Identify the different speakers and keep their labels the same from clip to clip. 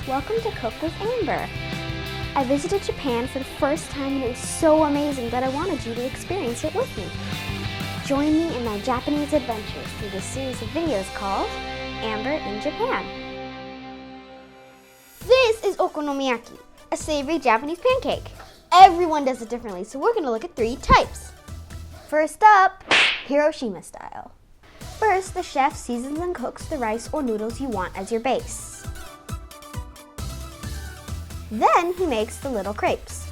Speaker 1: Welcome to Cook with Amber. I visited Japan for the first time and it was so amazing that I wanted you to experience it with me. Join me in my Japanese adventures through this series of videos called Amber in Japan. This is okonomiyaki, a savory Japanese pancake. Everyone does it differently, so we're going to look at 3 types. First up, Hiroshima Style. First, the chef seasons and cooks the rice or noodles you want as your base. Then he makes the little crepes.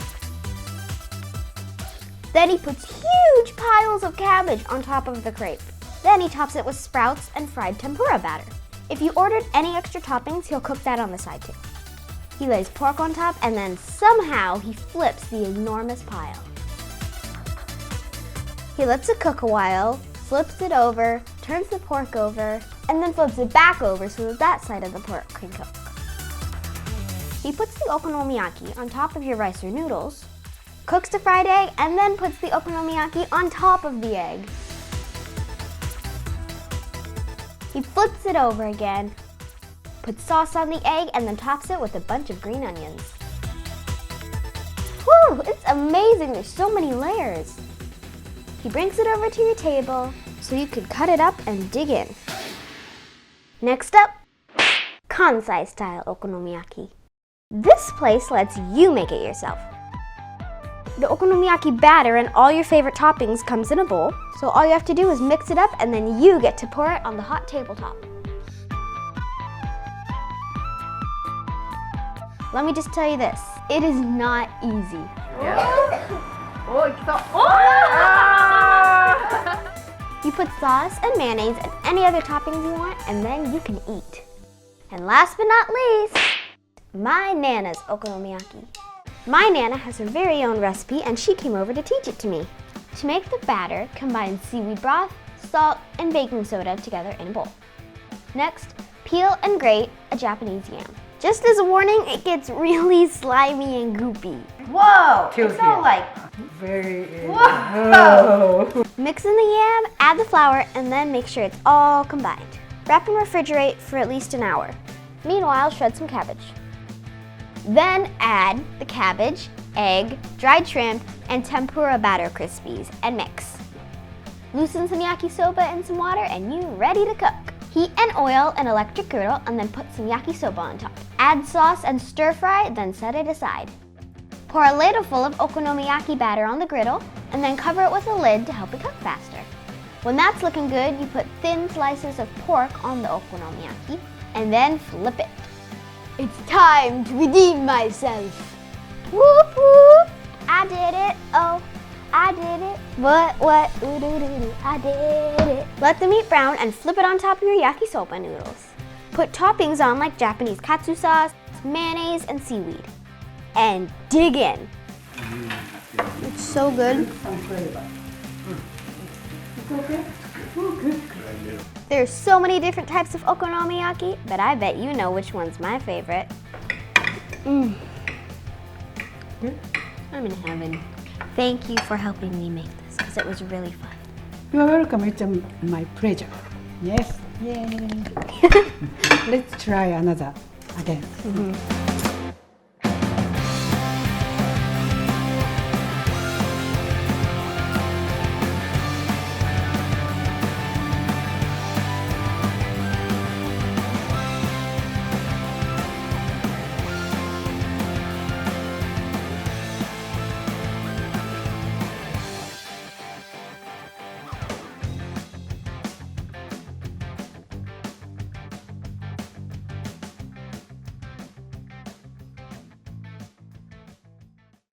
Speaker 1: Then he puts huge piles of cabbage on top of the crepe. Then he tops it with sprouts and fried tempura batter. If you ordered any extra toppings, he'll cook that on the side too. He lays pork on top and then somehow he flips the enormous pile. He lets it cook a while, flips it over, turns the pork over, and then flips it back over so that side of the pork can cook. He puts the okonomiyaki on top of your rice or noodles, cooks the fried egg, and then puts the okonomiyaki on top of the egg. He flips it over again, puts sauce on the egg, and then tops it with a bunch of green onions. Whew, it's amazing, there's so many layers. He brings it over to your table so you can cut it up and dig in. Next up, Kansai Style okonomiyaki. This place lets you make it yourself. The okonomiyaki batter and all your favorite toppings comes in a bowl, so all you have to do is mix it up and then you get to pour it on the hot tabletop. Let me just tell you this, it is not easy. You put sauce and mayonnaise and any other toppings you want, and then you can eat. And last but not least, my Nana's okonomiyaki. My Nana has her very own recipe and she came over to teach it to me. To make the batter, combine seaweed broth, salt, and baking soda together in a bowl. Next, peel and grate a Japanese yam. Just as a warning, it gets really slimy and goopy.
Speaker 2: Whoa! It's all like...
Speaker 3: Very...
Speaker 2: Whoa!
Speaker 1: Mix in the yam, add the flour, and then make sure it's all combined. Wrap and refrigerate for at least an hour. Meanwhile, shred some cabbage. Then add the cabbage, egg, dried shrimp, and tempura batter crispies and mix. Loosen some yakisoba in some water and you're ready to cook. Heat and oil an electric griddle and then put some yakisoba on top. Add sauce and stir fry, then set it aside. Pour a ladle full of okonomiyaki batter on the griddle and then cover it with a lid to help it cook faster. When that's looking good, you put thin slices of pork on the okonomiyaki and then flip it. It's time to redeem myself. Whoop whoop! I did it. Oh, I did it. What? Ooh, doo, doo, doo. I did it. Let the meat brown and flip it on top of your yakisoba noodles. Put toppings on like Japanese katsu sauce, mayonnaise, and seaweed. And dig in. It's so good. There's so many different types of okonomiyaki, but I bet you know which one's my favorite. I'm in heaven. Thank you for helping me make this, because it was really fun.
Speaker 3: You're welcome. It's my pleasure. Yes. Yay. Let's try another again.